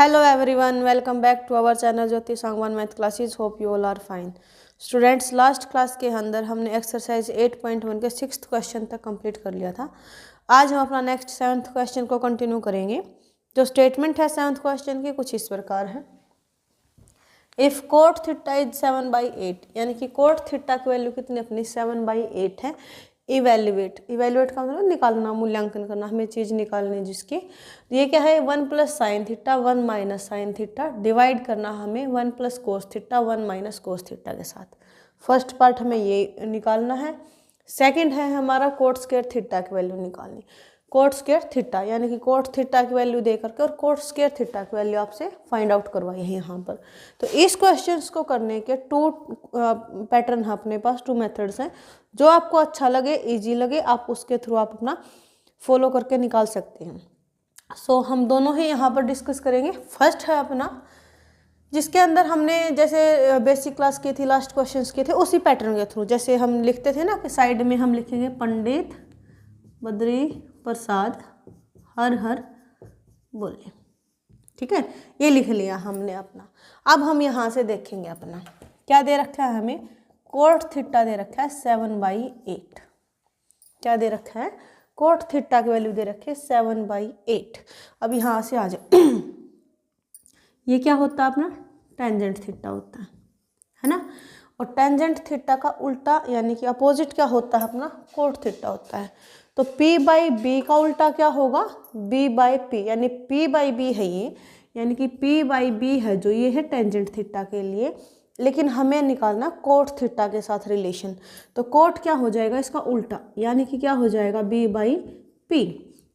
Hello everyone, welcome back to our channel Jyoti Sangwan math classes. Hope you all are fine. Students, last class के अंदर हमने exercise 8.1 के 6th question तक complete कर लिया था. आज हम अपना नेक्स्ट 7th क्वेश्चन को कंटिन्यू करेंगे. जो स्टेटमेंट है 7th क्वेश्चन की कुछ इस प्रकार है. इफ़ कोट थीटा इज 7/8, यानी कि कोट थीटा की वैल्यू कितनी अपनी 7/8 है. इवेल्युएट का मतलब निकालना, मूल्यांकन करना, हमें चीज़ निकालनी जिसकी. ये क्या है 1 + sin theta 1 - sin theta divide करना हमें 1 + cos थीटा 1 - cos थीटा के साथ. फर्स्ट पार्ट हमें ये निकालना है. सेकंड है हमारा कोट स्क्वायर थीटा की वैल्यू निकालनी. कोट स्क्वायर थीटा यानी कि कोट थीटा की वैल्यू दे करके और कोट स्क्वायर थीटा की वैल्यू आपसे फाइंड आउट करवाई है यहाँ पर. तो इस क्वेश्चंस को करने के 2 पैटर्न है अपने पास, 2 मेथड्स हैं. जो आपको अच्छा लगे, इजी लगे, आप उसके थ्रू आप अपना फॉलो करके निकाल सकते हैं. सो हम दोनों ही यहाँ पर डिस्कस करेंगे. फर्स्ट है अपना जिसके अंदर हमने जैसे बेसिक क्लास की थी, लास्ट क्वेश्चंस किए थे, उसी पैटर्न के थ्रू. जैसे हम लिखते थे ना कि साइड में हम लिखेंगे पंडित बद्री प्रसाद हर हर बोले. ठीक है, ये लिख लिया हमने अपना. अब हम यहाँ से देखेंगे अपना क्या दे रखा है हमें. कोट थीटा दे रखा है 7/8. क्या दे रखा है, कोट थीटा की वैल्यू दे रखी है 7/8. अब यहाँ से आ जाए ये क्या होता है अपना टेंजेंट थीटा होता है ना. और टेंजेंट थीटा का उल्टा यानी कि अपोजिट क्या होता है अपना कोट थीटा होता है. तो P/B का उल्टा क्या होगा B/P, यानी P/B है ये, यानी कि P/B है जो ये है टेंजेंट थीटा के लिए. लेकिन हमें निकालना कोट थीटा के साथ रिलेशन. तो कोट क्या हो जाएगा इसका उल्टा, यानी कि क्या हो जाएगा B/P,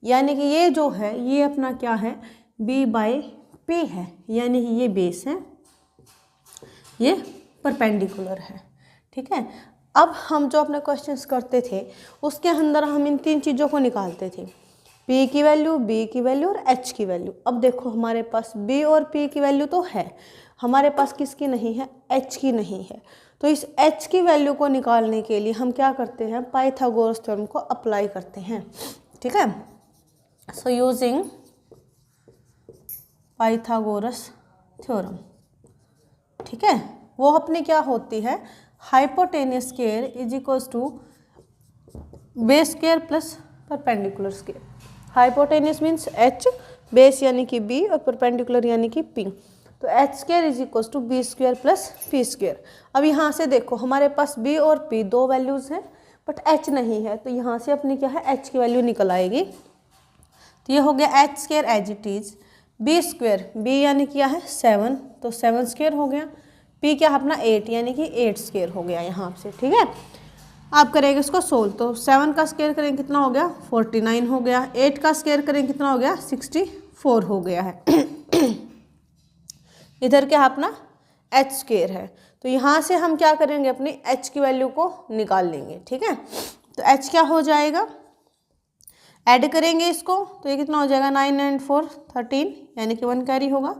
यानी कि ये जो है ये अपना क्या है B/P है, यानी कि ये बेस है, ये परपेंडिकुलर है. ठीक है. अब हम जो अपने क्वेश्चंस करते थे उसके अंदर हम इन 3 चीज़ों को निकालते थे. P की वैल्यू, B की वैल्यू और H की वैल्यू. अब देखो हमारे पास B और P की वैल्यू तो है, हमारे पास किसकी नहीं है, H की नहीं है. तो इस H की वैल्यू को निकालने के लिए हम क्या करते हैं, पाइथागोरस थ्योरम को अप्लाई करते हैं. ठीक है. So using Pythagoras theorem. ठीक है, वो अपनी क्या होती है, hypotenuse square is equals to base square plus perpendicular square. Hypotenuse means H, base यानी कि B और परपेंडिकुलर यानी कि P. तो H square is equals to B square plus P square. अब यहाँ से देखो हमारे पास B और P 2 वैल्यूज़ हैं बट H नहीं है. तो यहाँ से अपनी क्या है H की वैल्यू निकल आएगी. तो ये हो गया H square as it is. B square, B यानी क्या है 7, तो 7 स्क्वायर हो गया. P क्या है अपना 8, यानी कि 8 स्क्वायर हो गया यहाँ से. ठीक है. आप करेंगे इसको सोल्व. तो 7 का स्क्वायर करेंगे कितना हो गया 49 हो गया. 8 का स्क्वायर करेंगे कितना हो गया 64 हो गया है. इधर क्या है अपना H स्क्वायर है. तो यहाँ से हम क्या करेंगे अपनी H की वैल्यू को निकाल लेंगे. ठीक है. तो H क्या हो जाएगा, ऐड करेंगे इसको तो ये कितना हो जाएगा 9 and 4 13, यानी कि 1 कैरी होगा.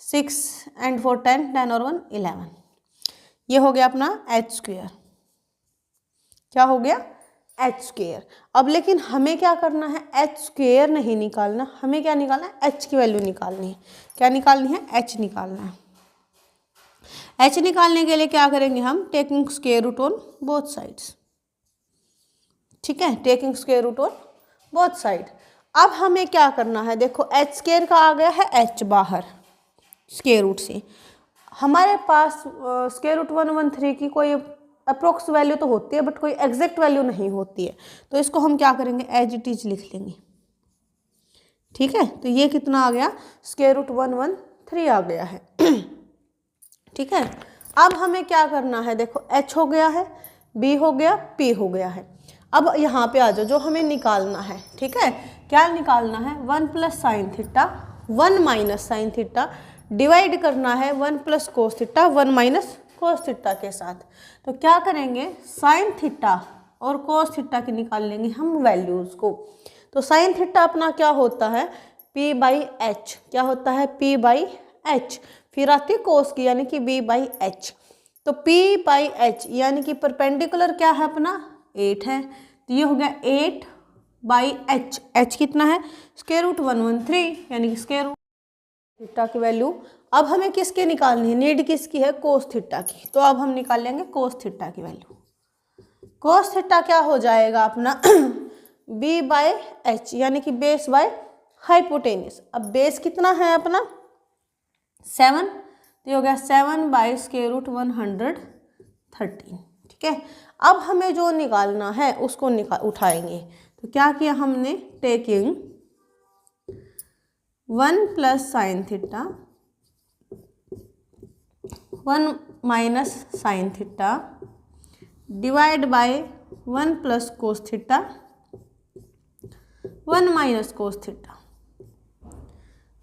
6 and 4 10, 10 और 1 11. ये हो गया अपना H स्क्वायर. क्या हो गया H स्क्वायर. अब लेकिन हमें क्या करना है, H स्क्वायर नहीं निकालना, हमें क्या निकालना है H की वैल्यू निकालनी है. क्या निकालनी है, H निकालना है. H निकालने के लिए क्या करेंगे हम, taking square root on both sides. ठीक है, taking square root on both side. अब हमें क्या करना है, देखो H स्क्वायर का आ गया है H बाहर स्क्वायर रूट से. हमारे पास स्क्वायर रूट 113 की कोई अप्रोक्स वैल्यू तो होती है बट कोई एग्जैक्ट वैल्यू नहीं होती है. तो इसको हम क्या करेंगे एज इट इज लिख लेंगे. ठीक है. तो ये कितना आ गया स्क्वायर रूट 113 आ गया है. ठीक है. अब हमें क्या करना है, देखो H हो गया है, B हो गया, P हो गया है. अब यहाँ पे आ जाओ जो हमें निकालना है. ठीक है. क्या निकालना है 1 + sin theta 1 - sin theta divide करना है 1 + cos थीटा 1 - cos थीटा के साथ. तो क्या करेंगे sin थीटा और cos थीटा की निकाल लेंगे हम वैल्यूज़ को. तो sin थीटा अपना क्या होता है P/H. क्या होता है P/H. फिर आती है cos की यानी कि B/H. तो P/H यानी कि परपेंडिकुलर क्या है अपना 8 है. तो ये हो गया 8/H. H कितना है स्क्वायर रूट 113, यानी कि स्क्वायर रूट थीटा की वैल्यू। अब हमें किसके निकालनी है, नीड किसकी है, कोस थीटा की। तो अब हम निकाल लेंगे कोस थीटा की वैल्यू। कोस थीटा क्या हो जाएगा अपना b बाय एच, यानी कि बेस बाय हाइपोटेनियस। अब बेस कितना है अपना 7, तो ये हो गया 7/√113। ठीक है। अब हमें जो निकालना है उसको उठाएंगे। तो क्या किया हमने, taking 1 + sin theta 1 - sin theta divide by 1 + cos theta 1 - cos theta.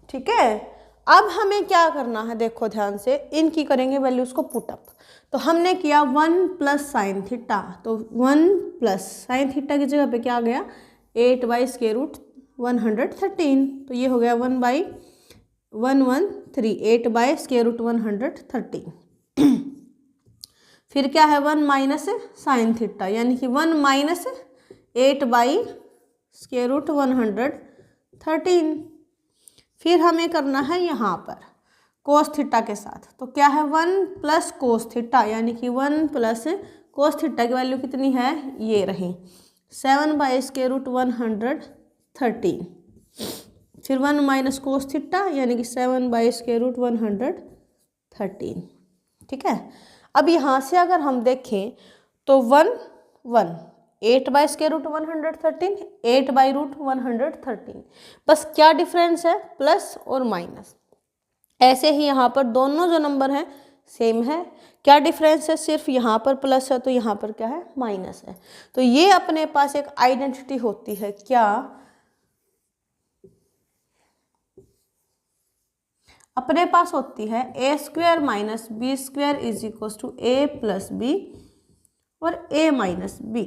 ठीक है। अब हमें क्या करना है, देखो ध्यान से, इनकी करेंगे वैल्यूज को पुटअप। तो हमने किया 1 + sin थीटा, तो 1 + sin थीटा की जगह पे क्या आ गया 8/√113। तो ये हो गया 1/113, 8/√113। फिर क्या है 1 - sin थीटा, यानी कि 1 - 8/√113। फिर हमें करना है यहाँ पर कोस थीटा के साथ। तो क्या है 1 + cos थीटा, यानी कि 1 + cos थीटा की वैल्यू कितनी है, ये रही 7/√113। फिर 1 - cos थीटा, यानी कि 7/√113। ठीक है। अब यहाँ से अगर हम देखें तो 1 1 8/√113 8/√113, बस क्या डिफरेंस है, प्लस और माइनस। ऐसे ही यहाँ पर दोनों जो नंबर हैं सेम है, क्या डिफरेंस है, सिर्फ यहाँ पर प्लस है तो यहाँ पर क्या है, माइनस है। तो ये अपने पास एक आइडेंटिटी होती है, क्या, अपने पास होती है a² - b² = a + b और a - b।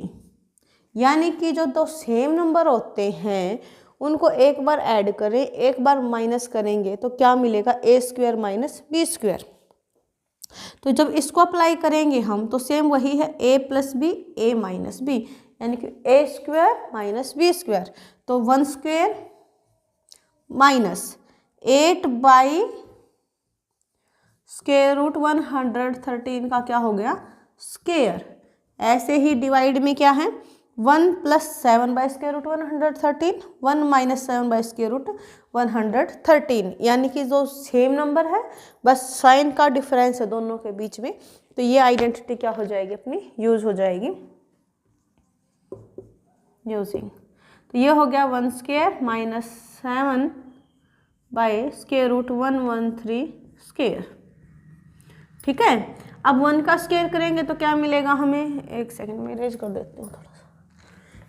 यानी कि जो दो सेम नंबर होते हैं उनको एक बार ऐड करें, एक बार माइनस करेंगे तो क्या मिलेगा, a² - b²। तो जब इसको अप्लाई करेंगे हम तो सेम वही है, a + b a - b, यानी कि a² - b²। तो 1² - 8/√113 का क्या हो गया, स्क्वायर। ऐसे ही डिवाइड में क्या है 1 + 7/√113 1 - 7/√113, यानी कि जो सेम नंबर है बस साइन का डिफरेंस है दोनों के बीच में। तो ये आइडेंटिटी क्या हो जाएगी अपनी, यूज हो जाएगी यूजिंग। तो ये हो गया 1² - 7/√113²। ठीक है। अब 1 का स्क्वायर करेंगे तो क्या मिलेगा हमें, एक सेकंड में इरेज कर देती हूँ, थोड़ा सा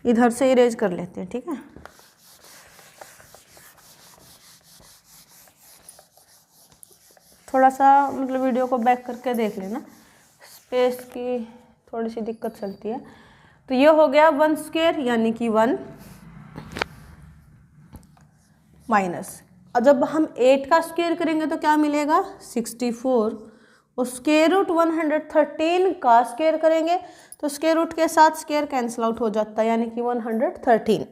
इधर से इरेज कर लेते हैं। ठीक है। थोड़ा सा मतलब वीडियो को बैक करके देख लेना, स्पेस की थोड़ी सी दिक्कत चलती है। तो ये हो गया 1² यानी कि 1 माइनस, और जब हम 8 का स्क्वायर करेंगे तो क्या मिलेगा 64, और √113 का स्क्वायर करेंगे तो स्क्वायर रूट के साथ स्क्वायर कैंसिल आउट हो जाता है, यानी कि 113।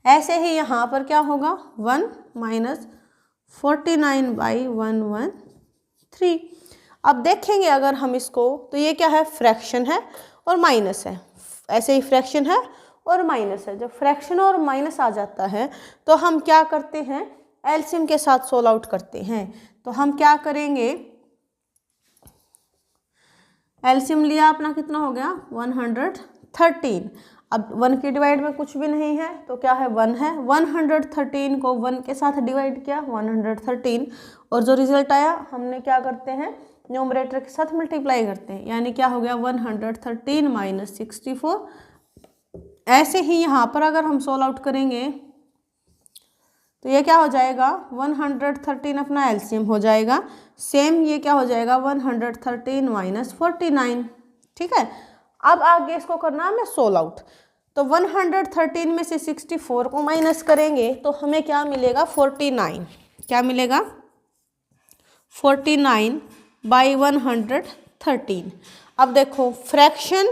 ऐसे ही यहाँ पर क्या होगा 1 - 49/113। अब देखेंगे अगर हम इसको तो ये क्या है, फ्रैक्शन है और माइनस है, ऐसे ही फ्रैक्शन है और माइनस है। जब फ्रैक्शन और माइनस आ जाता है तो हम क्या करते हैं, एलसीएम के साथ सोल्व आउट करते हैं। तो हम क्या करेंगे, एलसीएम लिया अपना, कितना हो गया 113। अब 1 के डिवाइड में कुछ भी नहीं है तो क्या है 1 है, 113 को 1 के साथ डिवाइड किया 113, और जो रिजल्ट आया हमने क्या करते हैं, न्यूमरेटर के साथ मल्टीप्लाई करते हैं, यानी क्या हो गया 113 - 64। ऐसे ही यहाँ पर अगर हम सोल्व आउट करेंगे तो ये क्या हो जाएगा 113 अपना एलसीएम हो जाएगा, सेम ये क्या हो जाएगा 113 - 49। ठीक है। अब आगे इसको करना है हमें सोल्व आउट। तो 113 में से 64 को माइनस करेंगे तो हमें क्या मिलेगा 49, क्या मिलेगा 49/113। अब देखो फ्रैक्शन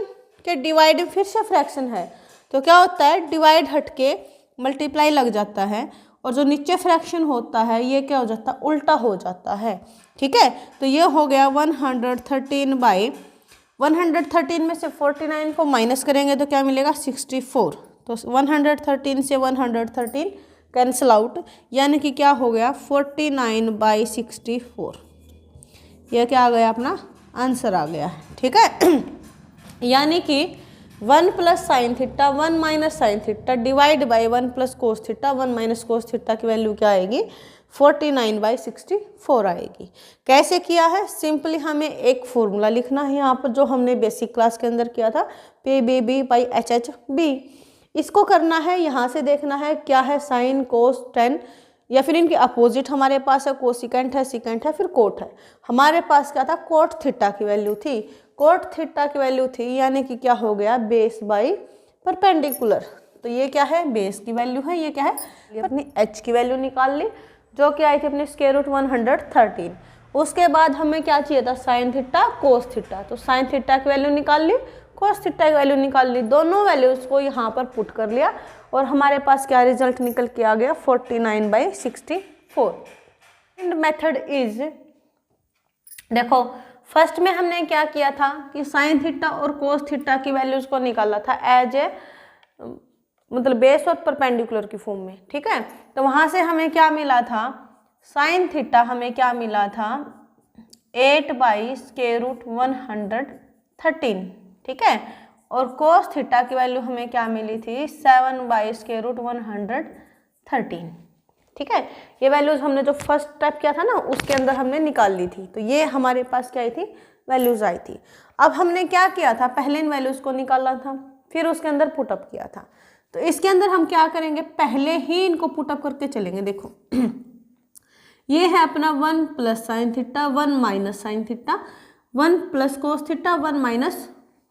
के डिवाइड में फिर से फ्रैक्शन है तो क्या होता है, डिवाइड हट के मल्टीप्लाई लग जाता है, और जो नीचे फ्रैक्शन होता है ये क्या हो जाता है, उल्टा हो जाता है। ठीक है, तो ये हो गया 113 बाई 113 में से 49 को माइनस करेंगे तो क्या मिलेगा 64। तो 113 से 113 कैंसिल आउट, यानी कि क्या हो गया 49/64। यह क्या आ गया, अपना आंसर आ गया है। ठीक है, यानी कि 1 plus sine theta 1 minus sine theta divide by 1 plus cos theta 1 minus cos theta की वैल्यू क्या आएगी 49/64 आएगी। कैसे किया है, सिंपली हमें एक फॉर्मूला लिखना है यहाँ पर जो हमने बेसिक क्लास के अंदर किया था, PBB/HHB। इसको करना है, यहाँ से देखना है क्या है साइन कोस टेन, या फिर इनके अपोजिट हमारे पास है कोसिकेंट है, सिकेंट है, फिर कोट है। हमारे पास क्या था, कोट थीटा की वैल्यू थी, कोट थीटा की वैल्यू थी, यानी कि क्या हो गया बेस बाई परपेंडिकुलर। तो ये क्या है, बेस की वैल्यू है, ये क्या है, अपनी h की वैल्यू निकाल ली जो कि आई थी अपनी स्क्वायर रूट 113। उसके बाद हमें क्या चाहिए था, साइन थीटा कोस थीटा, तो साइन थीटा की वैल्यू निकाल ली, कोस थीटा की वैल्यू निकाल ली, दोनों वैल्यूज को यहाँ पर पुट कर लिया और हमारे पास क्या रिजल्ट निकल के आ गया 49/64। सेकंड मेथड इज, देखो फर्स्ट में हमने क्या किया था कि साइन थीटा और कोस थीटा की वैल्यूज को निकाला था एज ए मतलब बेस और परपेंडिकुलर की फॉर्म में। ठीक है, तो वहां से हमें क्या मिला था, साइन थीटा हमें क्या मिला था 8/√113। ठीक है, और कोस थीटा की वैल्यू हमें क्या मिली थी 7/√113। ठीक है, ये वैल्यूज हमने जो फर्स्ट स्टेप किया था ना उसके अंदर हमने निकाल ली थी, तो ये हमारे पास क्या आई थी, वैल्यूज आई थी। अब हमने क्या किया था, पहले इन वैल्यूज को निकाला था, फिर उसके अंदर पुटअप किया था। तो इसके अंदर हम क्या करेंगे, पहले ही इनको पुटअप करके चलेंगे। देखो ये है अपना 1 plus sine theta 1 minus sine theta 1 plus cos theta 1 minus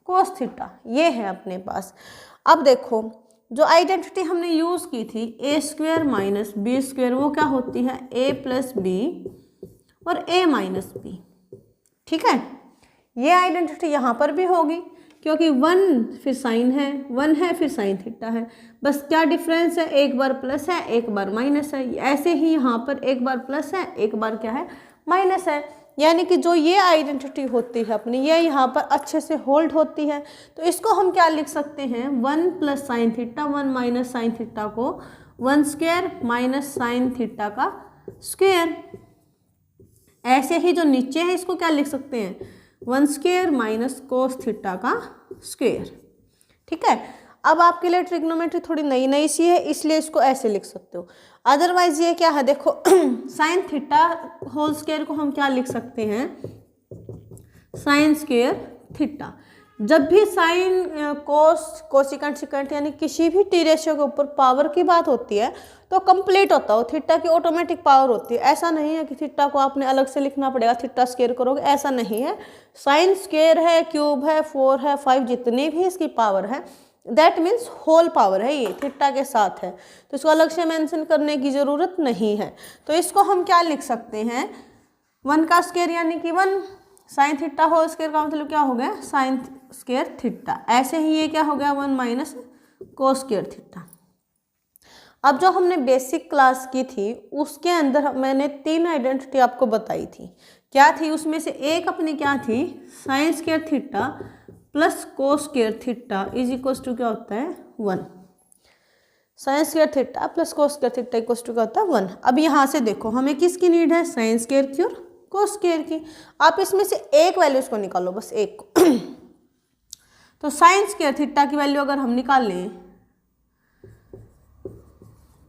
cos theta, ये है अपने पास। अब देखो जो आइडेंटिटी हमने यूज की थी a² माइनस b², वो क्या होती है a प्लस बी और a माइनस बी। ठीक है, ये आइडेंटिटी यहाँ पर भी होगी क्योंकि 1 फिर साइन है, 1 है फिर साइन थीटा है, बस क्या डिफरेंस है, एक बार प्लस है एक बार माइनस है। ऐसे ही यहाँ पर एक बार प्लस है एक बार क्या है माइनस है, यानी कि जो ये आइडेंटिटी होती है अपनी ये यहाँ पर अच्छे से होल्ड होती है। तो इसको हम क्या लिख सकते हैं 1 plus sine theta 1 minus sine theta को 1² माइनस साइन थीटा का स्क्वायर। ऐसे ही जो नीचे है इसको क्या लिख सकते हैं 1² माइनस कोस थीटा का स्क्वायर। ठीक है, अब आपके लिए ट्रिग्नोमेट्री थोड़ी नई नई सी है इसलिए इसको ऐसे लिख सकते हो, अदरवाइज ये क्या है देखो साइन थीटा होल स्क्वायर को हम क्या लिख सकते हैं साइन स्क्वायर थीटा। जब भी साइन कोस कोसिकेंट सिकेंट यानी किसी भी टी रेशियो के ऊपर पावर की बात होती है तो कंप्लीट होता हो, थीटा की ऑटोमेटिक पावर होती है। ऐसा नहीं है कि थीटा को आपने अलग से लिखना पड़ेगा, थीटा स्क्वायर करोगे, ऐसा नहीं है। साइन स्क्वायर है, क्यूब है, 4 है, 5 जितनी भी इसकी पावर है दैट मीन्स होल पावर है, ये थीटा के साथ है, तो इसको अलग से मेंशन करने की ज़रूरत नहीं है। तो इसको हम क्या लिख सकते हैं 1 का स्क्वायर यानी कि 1 साइन थीटा होल स्क्वायर का मतलब क्या हो गया साइन स्क्वायर थीटा। ऐसे ही ये क्या हो गया 1 माइनस कोस स्क्वायर थीटा। अब जो हमने बेसिक क्लास की थी उसके अंदर मैंने 3 आइडेंटिटी आपको बताई थी, क्या थी उसमें से एक अपनी क्या थी sine square theta plus cos square theta is equals to क्या होता है 1। Sine square theta plus cos square theta equals to क्या होता है 1। अब यहाँ से देखो हमें किसकी नीड है साइन स्क्वायर की और कोस स्क्वायर की। आप इसमें से एक वैल्यूज को निकालो, बस एक को तो साइन स्क्वायर थीटा की वैल्यू अगर हम निकाल लें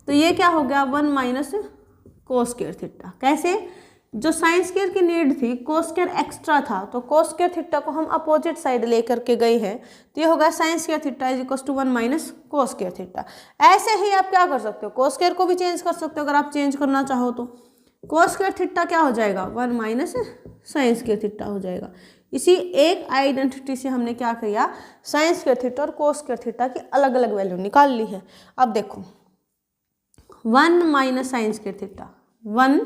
तो ये क्या हो गया 1 माइनस कोस स्क्वायर थीटा। कैसे, जो साइन स्क्वायर की नीड थी कोस स्क्वायर एक्स्ट्रा था तो कोस स्क्वायर थीटा को हम अपोजिट साइड लेकर के गए हैं, तो ये होगा sine square theta is equal to 1 minus cos square theta. ऐसे ही आप क्या कर सकते हो कोस स्क्वायर को भी चेंज कर सकते हो अगर आप चेंज करना चाहो तो। कोस स्क्वायर थीटा क्या हो जाएगा 1 माइनस साइन स्क्वायर थीटा हो जाएगा। इसी एक आइडेंटिटी से हमने क्या किया साइन स्क्वायर थीटा और कोस स्क्वायर थीटा की अलग अलग वैल्यू निकाल ली है। अब देखो 1 minus sign square theta 1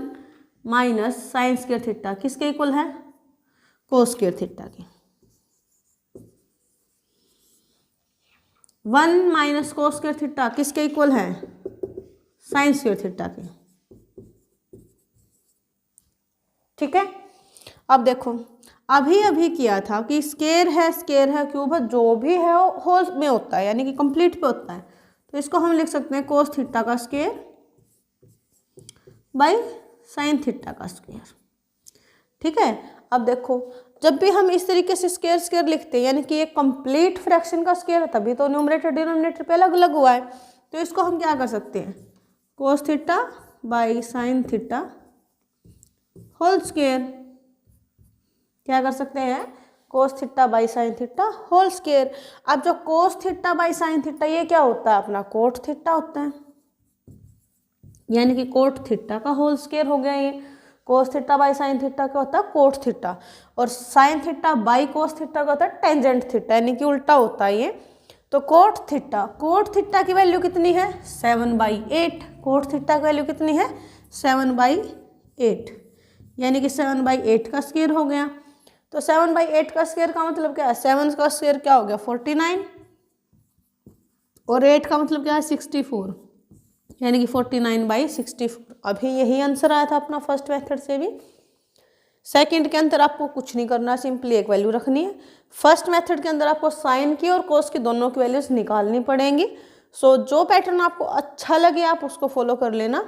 minus sign square theta किसके इक्वल है कोस स्क्वायर थीटा के। 1 माइनस कोस स्क्वायर थीटा किसके इक्वल है साइन स्क्वायर थीटा के। ठीक है, अब देखो अभी अभी किया था कि स्क्वायर है क्यूब है, जो भी है वो होल में होता है, यानी कि कंप्लीट पे होता है। तो इसको हम लिख सकते हैं कोस थीटा का स्क्वायर बाई साइन थीटा का स्क्वायर। ठीक है, अब देखो जब भी हम इस तरीके से स्क्वायर स्क्वायर लिखते हैं, यानी कि एक कंप्लीट फ्रैक्शन का स्क्वायर है, तभी तो न्यूमरेटर डिनोमिनेटर पे अलग अलग हुआ है। तो इसको हम क्या कर सकते हैं, cos theta by sine theta whole square. क्या कर सकते हैं, cos theta by sine theta whole square. अब जो cos theta by sine theta ये क्या होता है, अपना कोट थीटा होता है, यानी कि कोट थीटा का होल स्क्वायर हो गया ये। कोस थीटा बाई साइन थीटा क्या होता है, कोट थीटा, और sine theta by cos theta का होता है टेंजेंट थीटा, यानी कि उल्टा होता है ये। तो कोट थीटा की वैल्यू कितनी है, 7/8। कोट थीटा की वैल्यू कितनी है, 7/8, यानी कि 7/8 का स्क्वायर हो गया। तो 7/8 का स्क्वायर का मतलब क्या है, 7 का स्क्वायर क्या हो गया 49, और 8 का मतलब क्या है 64, यानी कि 49/64। अभी यही आंसर आया था अपना फर्स्ट मेथड से भी। सेकंड के अंदर आपको कुछ नहीं करना, सिंपली एक वैल्यू रखनी है। फर्स्ट मेथड के अंदर आपको साइन की और कोस की दोनों की वैल्यूज निकालनी पड़ेंगी। सो जो पैटर्न आपको अच्छा लगे आप उसको फॉलो कर लेना।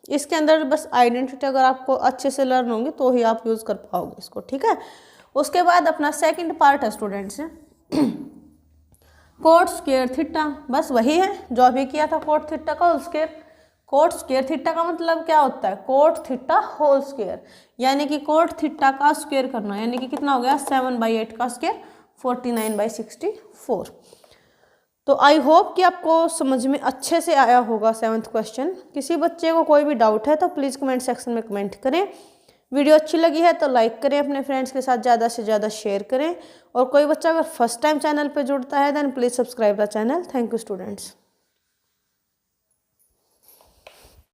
इसके अंदर बस आइडेंटिटी अगर आपको अच्छे से लर्न होंगी तो ही आप यूज़ कर पाओगे इसको। ठीक है, उसके बाद अपना सेकंड पार्ट है स्टूडेंट्स कोट स्क्वायर थीटा, बस वही है जो अभी किया था कोट थीटा का whole square. Cot square theta का मतलब क्या होता है, कोट थीटा होल स्क्वायर, यानी कि कोट थीटा का स्क्वायर करना, यानी कि कितना हो गया 7/8 का स्क्वायर 49/64। तो आई होप कि आपको समझ में अच्छे से आया होगा 7th क्वेश्चन। किसी बच्चे को कोई भी डाउट है तो प्लीज़ कमेंट सेक्शन में कमेंट करें। वीडियो अच्छी लगी है तो लाइक करें, अपने फ्रेंड्स के साथ ज़्यादा से ज़्यादा शेयर करें, और कोई बच्चा अगर फर्स्ट टाइम चैनल पर जुड़ता है then please subscribe the channel. Thank you students.